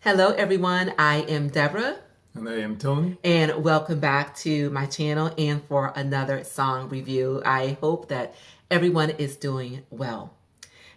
Hello everyone, I am Deborah. And I am Tony. And welcome back to my channel and for another song review. I hope that everyone is doing well.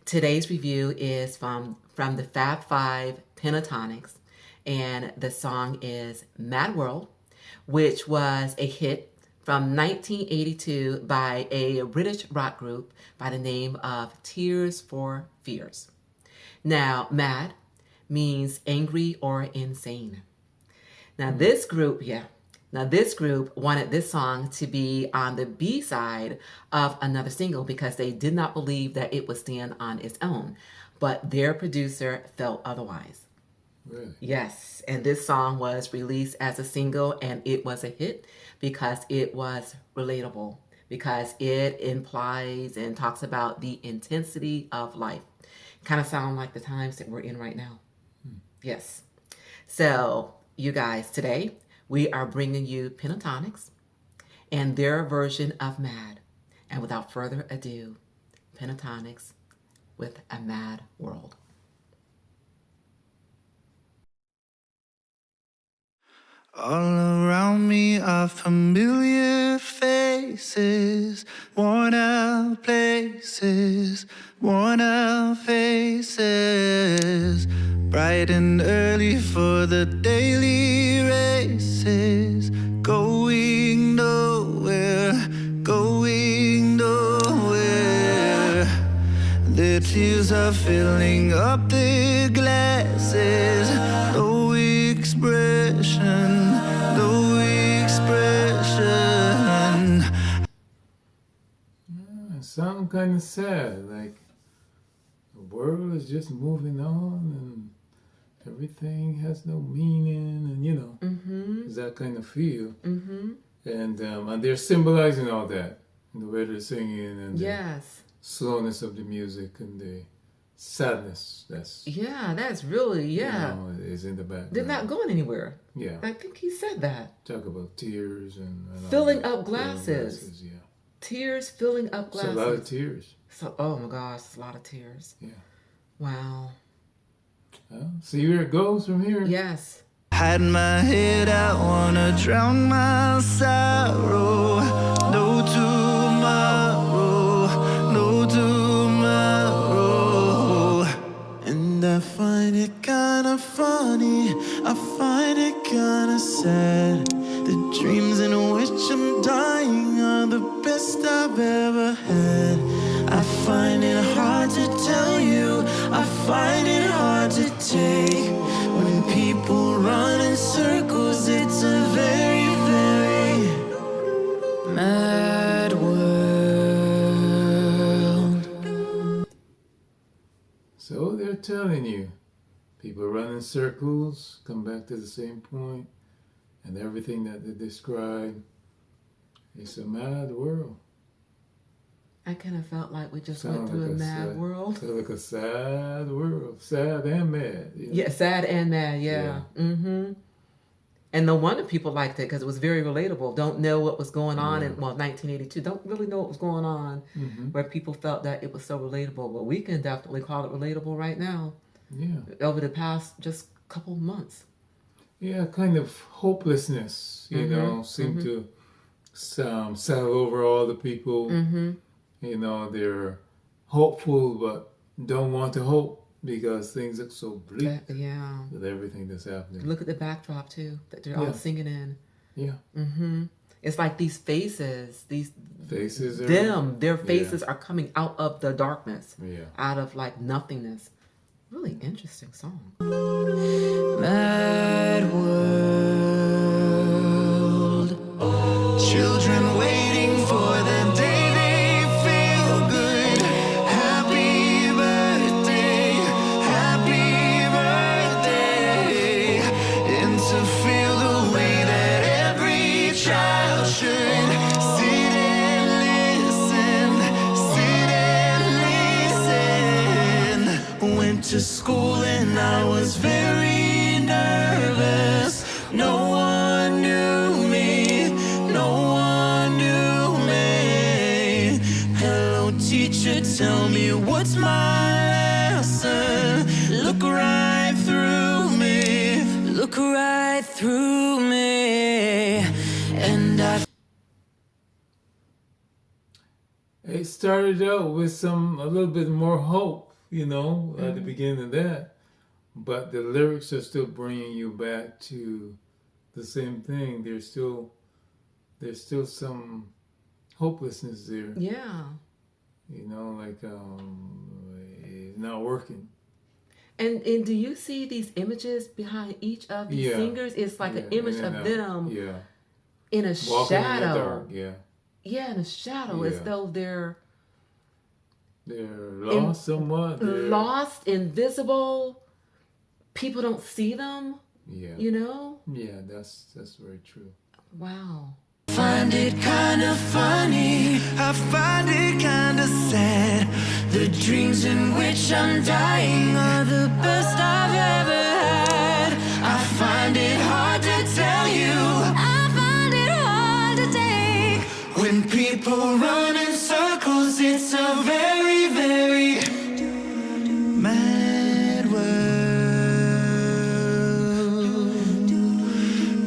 Today's review is from the Fab Five Pentatonix, and the song is Mad World, which was a hit from 1982 by a British rock group by the name of Tears for Fears. Now, mad means angry or insane. Now this group wanted this song to be on the B side of another single because they did not believe that it would stand on its own. But their producer felt otherwise. Really? Yes, and this song was released as a single and it was a hit because it was relatable, because it implies and talks about the intensity of life. Kind of sound like the times that we're in right now. Yes. So, you guys, today we are bringing you Pentatonix and their version of Mad. And without further ado, Pentatonix with A Mad World. All around me are familiar faces, worn out places, worn out faces. Bright and early for the daily races, going nowhere, going nowhere. Their tears are filling up their glasses, no expression, no expression. Yeah, it sounds kind of sad, like the world is just moving on and everything has no meaning, and it's that kind of feel. And they're symbolizing all that in the way they're singing and the slowness of the music and the sadness that's really is in the background. They're not going anywhere. Yeah, I think he said that. talk about tears and Filling up glasses. Yeah, Tears filling up glasses. it's a lot of tears. So, oh my gosh, it's a lot of tears. Yeah. Wow. Well, see where it goes from here. Yes. Hide my head, I wanna drown my sorrow. No tomorrow, no tomorrow. And I find it kinda funny, I find it kinda sad. The dreams in which I'm dying are the best I've ever had. I find it hard to tell you, I find it hard to take. When people run in circles, it's a very, very mad world. So they're telling you, people run in circles, come back to the same point, and everything that they describe, it's a mad world. I kind of felt like we just Sound went through like a mad sad, world. Sound like a sad world, sad and mad. Yeah, sad and mad, yeah. And no wonder people liked it because it was very relatable. Don't know what was going on in 1982. Don't really know what was going on where people felt that it was so relatable. But we can definitely call it relatable right now. Yeah. Over the past just couple months. Yeah, kind of hopelessness, seemed to settle over all the people. They're hopeful but don't want to hope because things look so bleak with everything that's happening. Look at the backdrop too that they're all singing in. Yeah. It's like these faces, their faces are coming out of the darkness, out of like nothingness. Really interesting song. Mad world. Children waiting for the day they feel good. Happy birthday, happy birthday. And to feel the way that every child should. Sit and listen. Went to school and I was very nervous. No one knew me, no one knew me. Hello teacher, tell me what's my lesson. Look right through me. through me. And I It started out with a little bit more hope, you know, at the beginning of that. But the lyrics are still bringing you back to the same thing. There's still some hopelessness there. Yeah. You know, like it's not working. And do you see these images behind each of these singers? It's like an image of them in a Walking shadow. in the dark, Yeah, in a shadow, as though they're lost somewhat. Lost, invisible. People don't see them. Yeah. You know? Yeah, that's very true. Wow. find it kind of funny, I find it kind of sad. The dreams in which I'm dying are the best I've ever had. I find it hard to tell you, I find it hard to take. When people run in circles, it's a very, very mad world.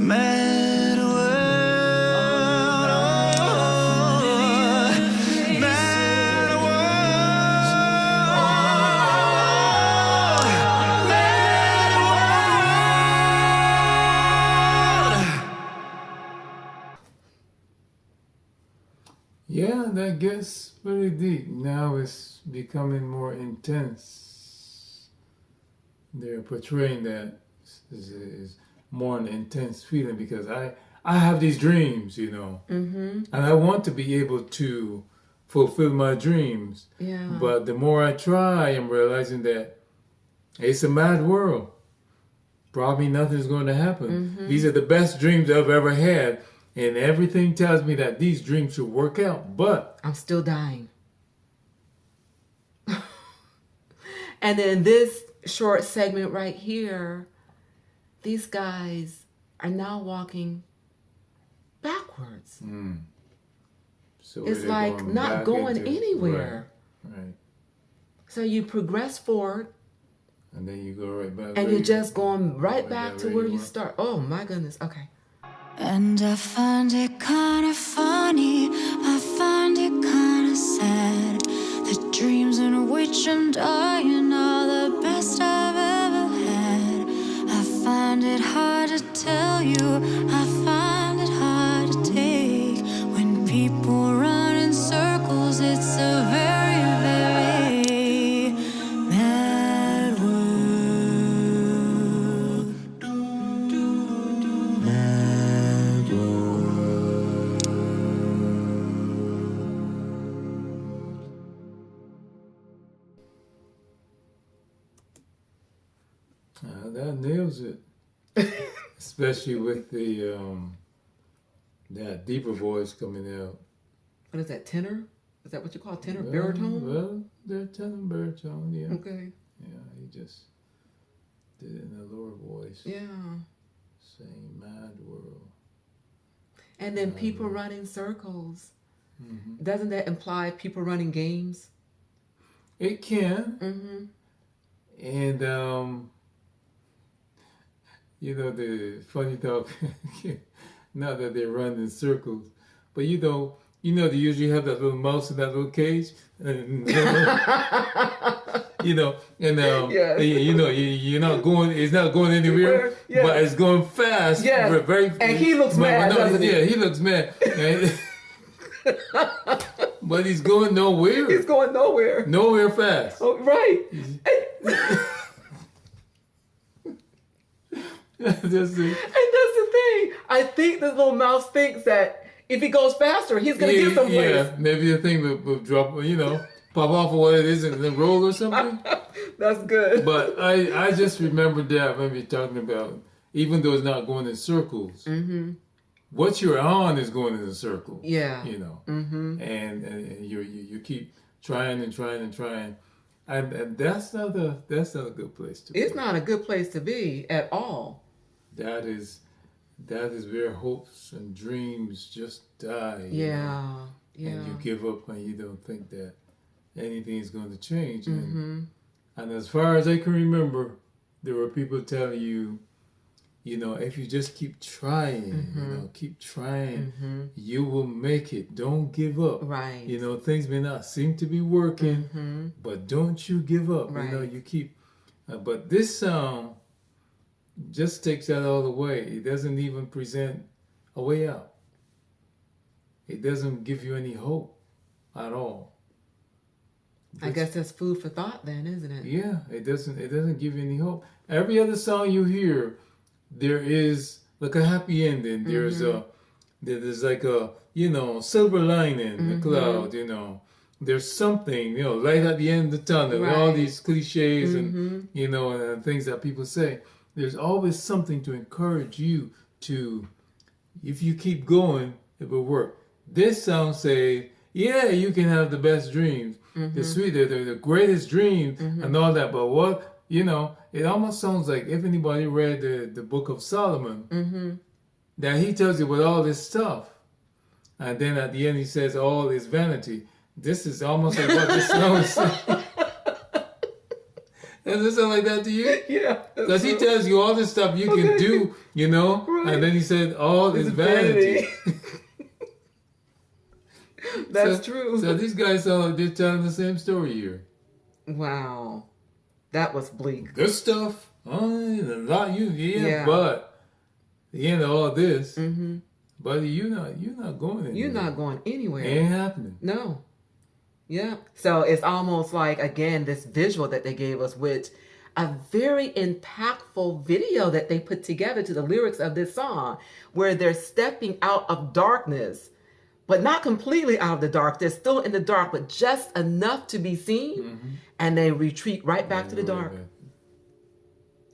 Mad world. Yeah, that gets really deep. Now it's becoming more intense. They're portraying that is more an intense feeling because I have these dreams, you know, and I want to be able to fulfill my dreams. Yeah. But the more I try, I'm realizing that it's a mad world. Probably nothing's going to happen. These are the best dreams I've ever had. And everything tells me that these dreams should work out, but I'm still dying. And then this short segment right here, these guys are now walking backwards. so It's they're like going not back going into- anywhere. Right. So you progress forward And then you go right back. and where you're you- just going right back back to where where you you were. start. Oh my goodness. Okay. And I find it kind of funny, I find it kind of sad. The dreams in which I'm dying are the best I've ever had. I find it hard to tell you, I find it hard to take. When people run in circles, it's a very, very mad world. Mad world. That nails it. Especially with the that deeper voice coming out. What is that, tenor? Is that what you call tenor? Well, Baritone? Well, they're tenor baritone, yeah. Okay. Yeah, he just did it in a lower voice. Yeah. Saying mad world. And then people running circles. Mm-hmm. Doesn't that imply people running games? It can. Mm-hmm. And you know, the funny talk, not that they run in circles, but you know they usually have that little mouse in that little cage, and, you know, and Yes. you know, you're not going, it's not going anywhere, Yes. but it's going fast. Yes. Very, And he looks mad, doesn't he? Yeah, he looks mad. But he's going nowhere. He's going nowhere. Nowhere fast. Oh, right. That's it. And that's the thing. I think the little mouse thinks that if he goes faster, he's going to get someplace. Yeah, maybe the thing will drop, you know, pop off of what it is and then roll or something. That's good. But I just remembered that when we're talking about, even though it's not going in circles, what you're on is going in a circle. Yeah. You know, Mm-hmm. and you keep trying and trying and trying, and that's not a good place to be. It's not a good place to be at all. That is where hopes and dreams just die. you know? Yeah. Yeah. And you give up and you don't think that anything is going to change. Mm-hmm. And as far as I can remember, there were people telling you if you just keep trying, keep trying, you will make it. Don't give up. Right. Things may not seem to be working, but don't you give up. Right. You keep. But this song just takes that all the way. It doesn't even present a way out. It doesn't give you any hope at all. I guess that's food for thought then, isn't it? Yeah, it doesn't give you any hope. Every other song you hear, there is like a happy ending. There's like a silver lining in the cloud. There's something light at the end of the tunnel. Right. All these cliches and and things that people say. There's always something to encourage you to, if you keep going, it will work. This song say, yeah, you can have the best dreams, the sweetest, the greatest dreams, and all that. But what it almost sounds like if anybody read the book of Solomon, that he tells you with all this stuff, and then at the end he says all is vanity. This is almost like what this song is saying. Does it sound like that to you? Yeah. Because he tells you all this stuff you can do, Right. and then he said all is vanity. That's true. So these guys sound like they're telling the same story here. Wow. That was bleak. Good stuff. A lot but all this. Buddy, you're not going anywhere. You're not going anywhere. It ain't happening. No. Yeah. So it's almost like, again, this visual that they gave us, which a very impactful video that they put together to the lyrics of this song, where they're stepping out of darkness, but not completely out of the dark. They're still in the dark, but just enough to be seen. And they retreat right back to the dark.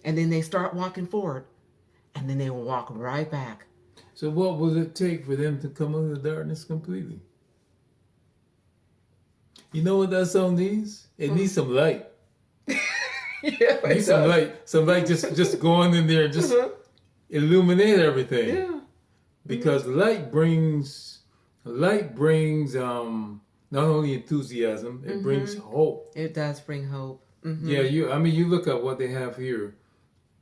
And then they start walking forward. And then they will walk right back. So what will it take for them to come out of the darkness completely? You know what that song needs? It needs some light. Yeah, It needs some light. Some light just going in there, just illuminate everything. Yeah. Because light brings not only enthusiasm, it brings hope. It does bring hope. Yeah, you look at what they have here.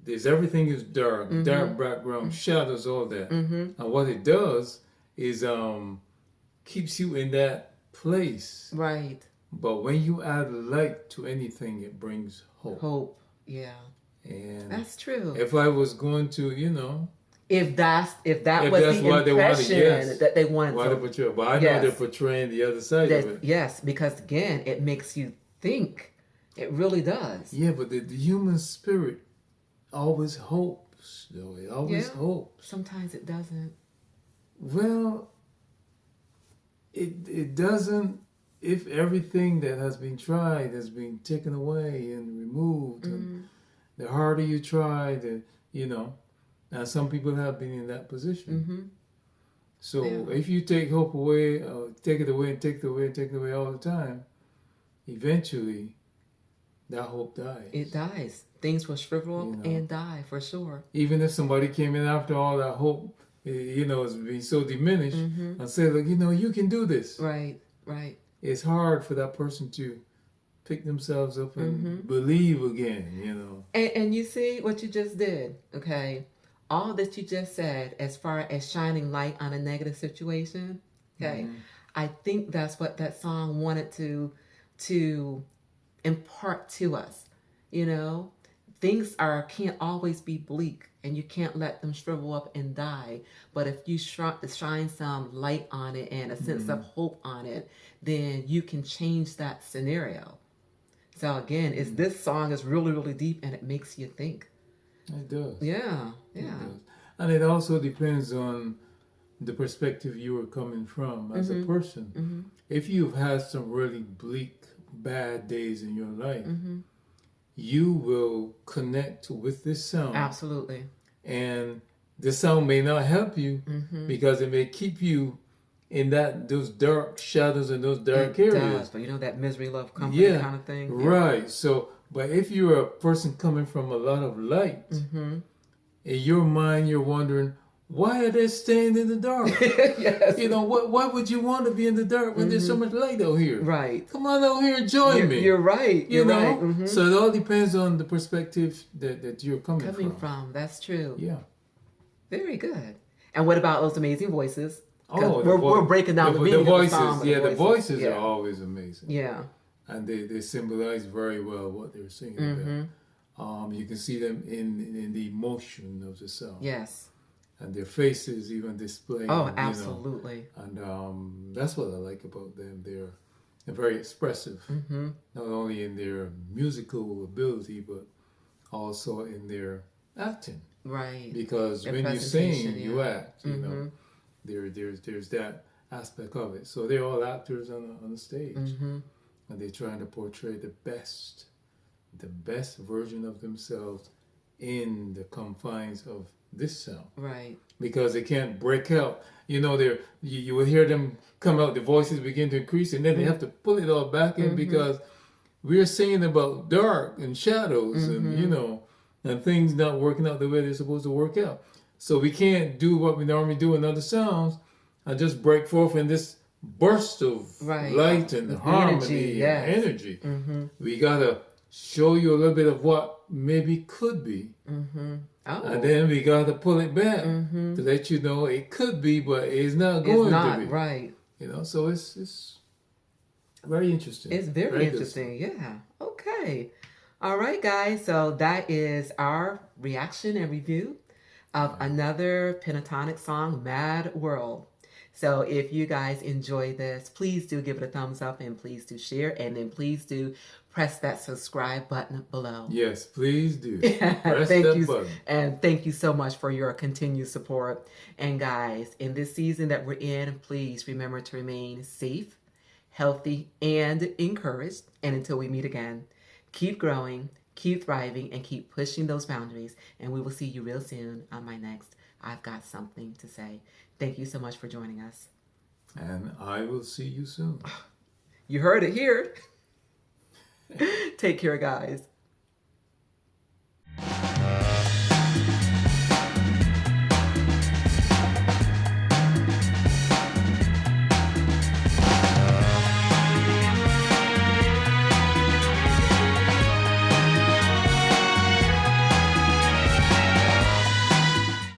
There's everything is dark, dark background, shadows, all that. And what it does is keeps you in that place. Right. But when you add light to anything, it brings hope. Hope. Yeah. And That's true. if I was going to, If that if was that's the what they wanted, impression yes. that they wanted why to they portray, but I know Yes. they're portraying the other side of it. yes, because again, it makes you think. It really does. Yeah, but the human spirit always hopes, though. It always hopes. Sometimes it doesn't. Well, it doesn't if everything that has been tried has been taken away and removed. And the harder you try, now some people have been in that position. So if you take hope away, take it away and take it away and take it away all the time, eventually that hope dies. It dies. Things will shrivel up and die for sure. Even if somebody came in after all that hope, has been so diminished, and said, look, you can do this. Right, right. It's hard for that person to pick themselves up and believe again, And you see what you just did, okay? All that you just said as far as shining light on a negative situation, okay? I think that's what that song wanted to impart to us, Things can't always be bleak, and you can't let them shrivel up and die. But if you shine some light on it and a sense of hope on it, then you can change that scenario. So again, this song is really, really deep, and it makes you think. It does. Yeah. It does. And it also depends on the perspective you are coming from as a person. If you've had some really bleak, bad days in your life, you will connect with this sound. Absolutely. And the sound may not help you because it may keep you in those dark shadows and those dark areas. But that misery, love, company kind of thing. Right. So, but if you're a person coming from a lot of light, in your mind you're wondering, why are they staying in the dark? Yes. Why would you want to be in the dark when there's so much light out here? Right. Come on out here and join me. You're right. You're right. So it all depends on the perspective that you're coming from. That's true. Yeah. Very good. And what about those amazing voices? 'Cause Oh, we're breaking down the meaning voices. of the song. But The voices yeah. are always amazing. Yeah. And they symbolize very well what they're singing Mm-hmm. about. You can see them in the emotion of the song. Yes. And their faces even display. Oh, you know. absolutely. And that's what I like about them. They're very expressive, Mm-hmm. not only in their musical ability, but also in their acting. Right. Because Their when you presentation, sing, you yeah. act. You know, there's that aspect of it. So they're all actors on the stage, Mm-hmm. and they're trying to portray the best version of themselves in the confines of this sound. Right. Because they can't break out. You know, you will hear them come out, the voices begin to increase, and then they have to pull it all back in because we're singing about dark and shadows and, you know, and things not working out the way they're supposed to work out. So we can't do what we normally do in other sounds and just break forth in this burst of light and harmony and energy. Mm-hmm. We got to show you a little bit of what maybe could be. Mm-hmm. Oh. And then we got to pull it back to let you know it could be, but it's not going to be. Right. You know, so it's very interesting. It's very interesting. Yeah. Okay. All right, guys. So that is our reaction and review of another Pentatonix song, Mad World. So if you guys enjoy this, please do give it a thumbs up and please do share. And then please do press that subscribe button below. Yes, please do. Press that you, button. And thank you so much for your continued support. And guys, in this season that we're in, please remember to remain safe, healthy, and encouraged. And until we meet again, keep growing, keep thriving, and keep pushing those boundaries. And we will see you real soon on my next I've Got Something to Say. Thank you so much for joining us. And I will see you soon. You heard it here. Take care, guys.